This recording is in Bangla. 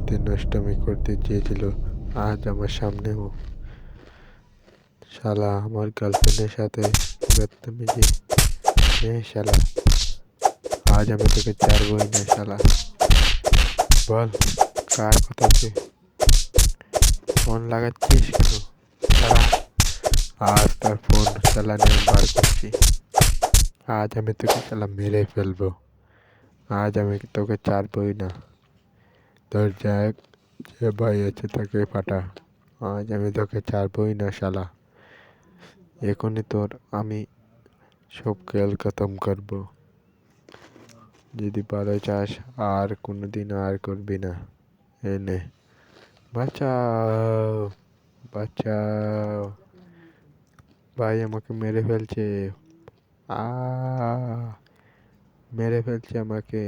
সাথে নষ্টামি করতে চেয়েছিল, আজ আমার সামনেও। শালা আমার গার্লফ্রেন্ডের সাথে বদতমিজি। শালা আজ আমি তোকে ছাড়বই না শালা। বল কার কথা তুই ফোন লাগাচ্ছিস কেন শালা? আজ তার ফোন চালানে আমি বার করছি। আজ আমি তোকে শালা মেরে ফেলবো। আজ আমি তোকে ছাড়বই না। তোর যে ভাই আছে তাকে পাঠা। আজ আমি তোকে ছাড়বই না শালা। এখনই তোর আমি সব খেল খতম করবো। যদি ভালো চাস আর কোনোদিন আর করবি না। এনে বাঁচাও, বাঁচাও, ভাই আমাকে মেরে ফেলছে। আ মেরে ফেলছে আমাকে।